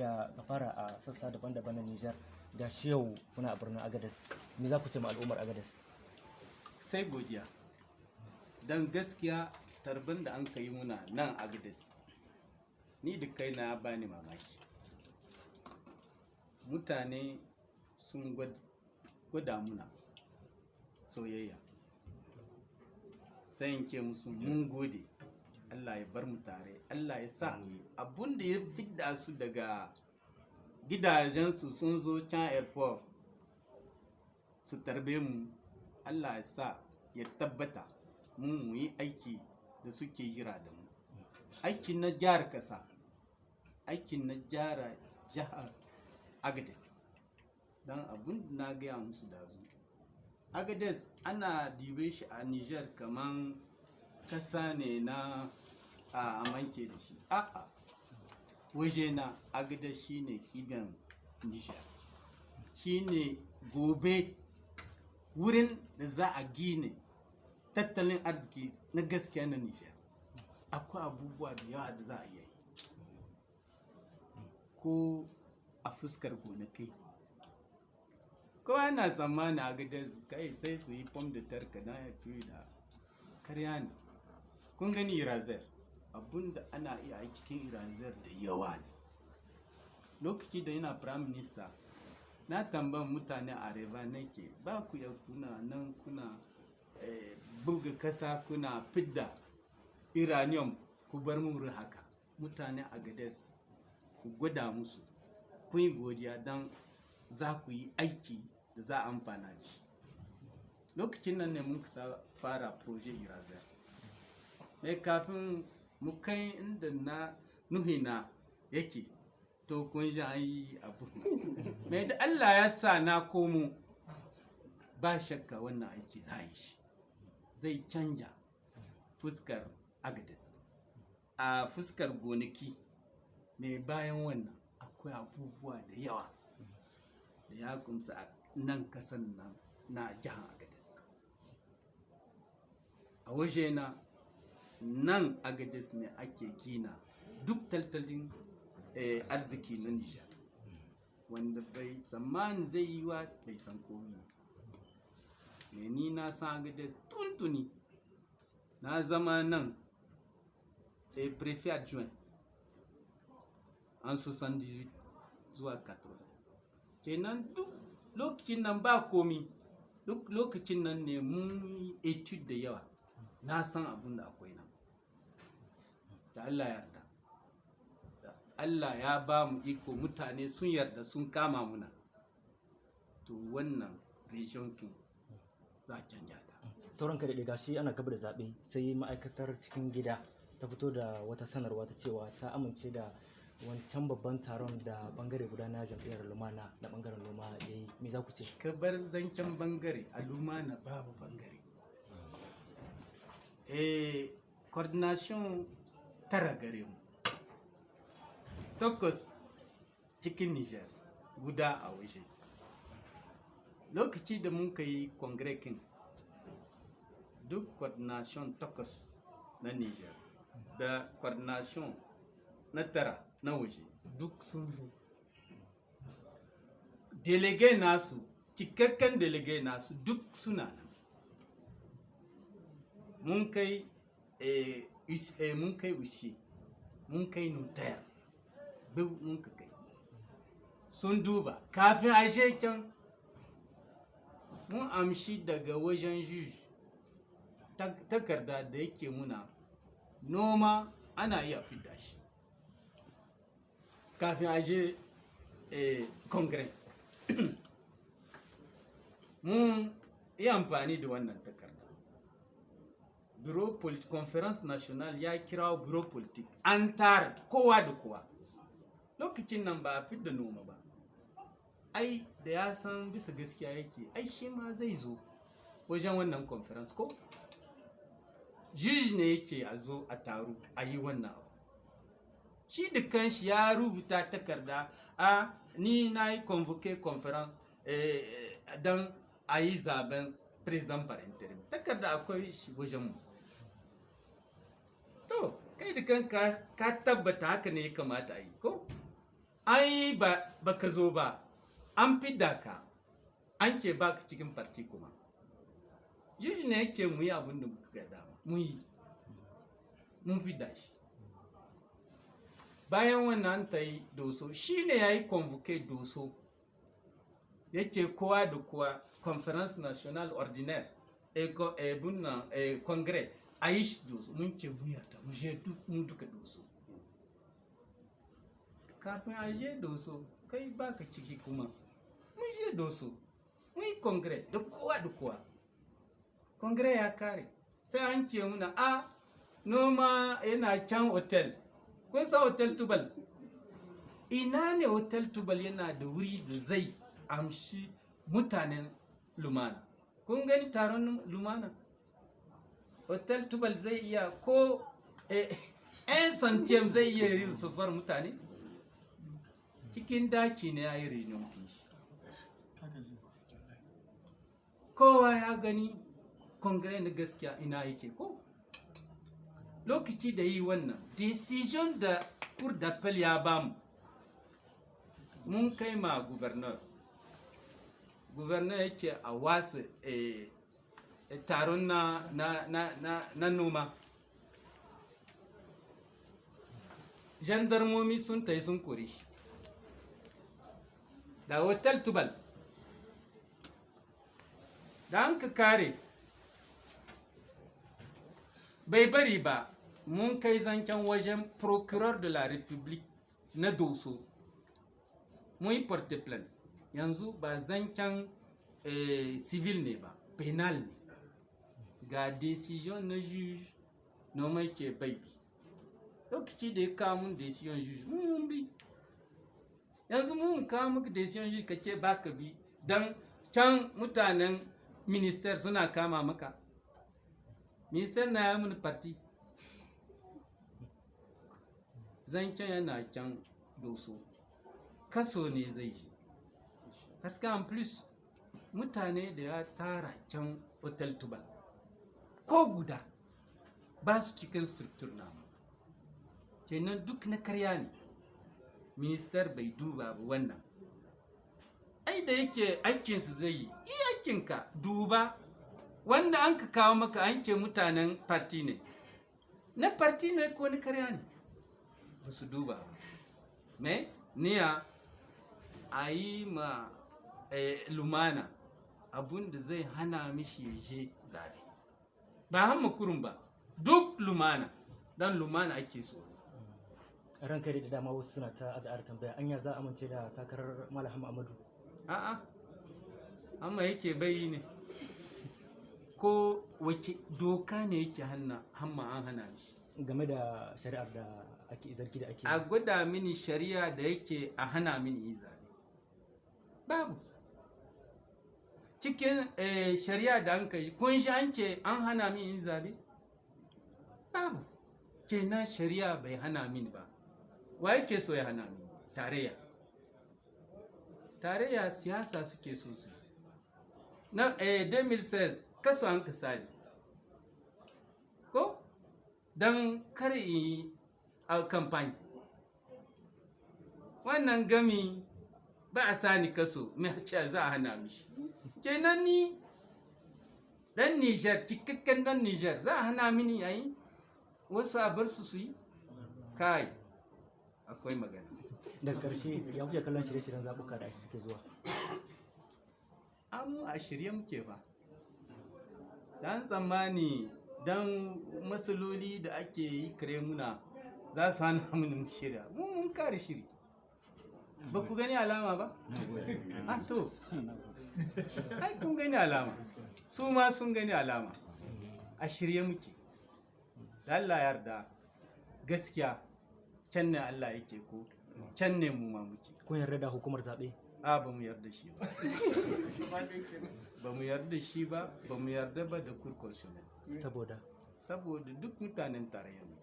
da ka fara a sassa daban-daban na Nijar ga shi yau kuna a birnin Agadez. Me za ku ce ma al'ummar Agadez? Sai godiya. Dan gaskiya tarban da an kai muna nan Agadez. Ni da kaina ya bani mamaki. Mutane sun gwada muna soyayya. Sai in ce musu mun gode. Allah ya bar mu tare. Allah ya sa abun da ya fidda su daga gidajensu sun zo can airport su tarbe mu. Allah ya sa ya tabbata mu yi aiki da suke jira da mu. Aikin na gyara kasa, aikin na gyara jihar Agadez. Don abun da na gaya musu da zu. Agadez ana dibe shi a Niger kaman kasa ne na a manke da shi. A'a, waje na Agadez shine kibiyan Niger. Shine gobe wurin da za a gine tattalin arziki na gaskiya na Niger. Akwai abubuwa da yawa da za a yi. Ko a fuskar gonakai. Kowa yana tsammanin Agadez kai sai su yi fom da tarka na ya da karya ne. Kun gani irazer, abunda ana iya a cikin irazer da yawa ne. Lokaci da yana prime minister, na tambayan mutane a reva nake ba ku ya kuna nan kuna buga kasa kuna fidda iranium ku bar mu haka. Mutane Agadez ku gwada musu, kun yi godiya don za ku yi aiki da za a amfana da shi. Lokacin nan ne mun fara projet irazer. Mai kafin mu kai inda na nuhina yake to kun ji an yi abu. Mai da Allah ya sa na komo ba shakka wannan aiki za a yi shi. Zai canja fuskar Agadez. A fuskar gonaki mai bayan wannan akwai abubuwa da yawa da ya kumsa a nan kasan nan na jihar Agadez. A waje na nan Agadez ne ake gina duk tattalin arziki na Nijar. Wanda bai tsammani zai yi wa bai san komi. Ni na san Agadez tuntuni. Na zama nan préfet adjoint en 78 zuwa 80. Kenan duk lokacin nan ba komi. Duk lokacin nan ne mun etude da yawa. Na san abin da akwai nan. Da Allah ya yarda. Da Allah ya ba mu iko mutane sun yarda sun kama muna. To wannan region king za a canja ta. Tauran ka da gashi ana gaba da zaɓe sai ma'aikatar cikin gida ta fito da wata sanarwa ta cewa ta amince da wancan babban taron da bangare guda na jam'iyyar lumana na bangaren noma ya yi. Me za ku ce? Ka bar zancen bangare a lumana babu bangare. Coordination tara gare mu. 8 cikin Niger, guda a waje. Lokaci da mun kai kongrekin duk coordination 8 na Niger da coordination na tara na waje duk sun zo. Delegate nasu, cikakken delegate nasu duk suna nan. Mun kai ushi, mun kai nutayar, duk mun ka kai. Sun duba, kafin a can mun amshi daga wajen juj takarda da yake muna noma ana iya fidda shi. Kafin a je congress mun yi amfani da wannan takarda. Bureau politique conference national ya kira bureau politique an tara kowa da kowa. Lokacin nan ba a fidda noma ba. Ai da ya san bisa gaskiya yake ai shi ma zai zo wajen wannan conference ko juge ne yake a zo a taru a yi wannan abu. Shi da kanshi ya rubuta takarda a ni na yi convoke conference don a yi zaben president par interim. Takarda akwai shi wajen mu. To kai da kanka ka tabbata haka ne ya kamata a yi ko ai ba ka zo ba, an fidda ka, an ce ba ka cikin parti kuma. Juji ne yake mu yi abin da muka ga dama, mun fidda shi. Bayan wannan ta yi doso, shi ne ya yi convoke doso, ya ce kowa da kowa, conference national ordinaire, congrès, a yi shi doso, mun ce mu yarda, mu je mun duka doso. Kafin a je doso, kai baka ciki kuma, mun je doso, mun yi congrès da kowa da kowa. Congrès ya kare, sai an ce muna a noma yana can hotel. Kun sa hotel Tubal? Ina ne hotel Tubal yana da wuri da zai amshi mutanen lumana? Kun gani taron lumana? Hotel Tubal zai iya ko 'yan santiyam zai iya yin sufar mutane? Cikin daki ne ya yi renon shi. Kowa ya gani kongre na gaskiya ina yake ko? Lokaci da yi wannan decision da cour d'appel ya bamu, mun kai ma gouverneur yake a wasu taron na noma. Gendarmomi sun tai sun kore shi da hotel Tubal, da an ka kare bai bari ba, mun kai zancen wajen procureur de la république na doso, mun yi porte plainte. Yanzu ba zancen civil ne ba, penal ne. Ga decision na juge noma ke bai bi, lokaci da ya kawo mun decision juge mun bi. Yanzu mun kawo muka decision juge ka ce ba ka bi, don can mutanen minister suna kama maka. Minister na ya mini parti, zancen yana can doso, kaso ne zai shi. Kaska en plus mutane da ya tara can hotel Tubal, ko guda ba su cikin structure na kenan duk na karya ne. Minister bai duba ba wannan. Ai da yake aikinsu zai yi aikinka duba. Wanda an ka kawo maka an ce mutanen parti ne, na parti ne ko na karya ne, ba su duba ba. Me niya a yi ma lumana abun da zai hana mishi ya je zabe, ba hamma kurun ba, duk lumana, dan lumana ake so. Ranka da dama wasu suna ta azar tambaya, anya za a amince da takarar Malam Amadu? A'a, amma yake bai ne, ko wace doka ne yake hamma an hana shi game da shari'ar da ake zargi da ake? A gwada mini shari'a da yake a hana mini yi zabe, babu. Cikin shari'a da an kai kun shi an ce an hana mini yi zabe, babu. Kenan shari'a bai hana mini ba. Wa yake so ya hana mini? Tarayya siyasa suke so su. Na 2016 kaso an ka sani ko don kar yi a kamfani. Wannan gami ba a sani kaso mai ce za a hana mishi. Kenan ni dan Niger, cikakken dan Niger, za a hana mini yayi wasu a bar su yi? Kai, akwai magana. Da ƙarshe ya kuke kallon shirye-shiryen zaɓuka da suke zuwa? Amu a shirye muke ba. Dan tsammani dan matsaloli da ake yi kare muna za su hana mu shirya. Mun kare shiri. Ba ku gani alama ba? To. Ai kun gani alama. Su ma sun gani alama. A shirye muke. Da Allah yarda gaskiya can ne Allah yake ko can ne mu ma muke. Kun yarda da hukumar zaɓe? Ba mu yarda shi ba. Ba mu yarda shi ba, ba mu yarda ba da Cour constitutionnelle. Saboda duk mutanen tarayyar mu.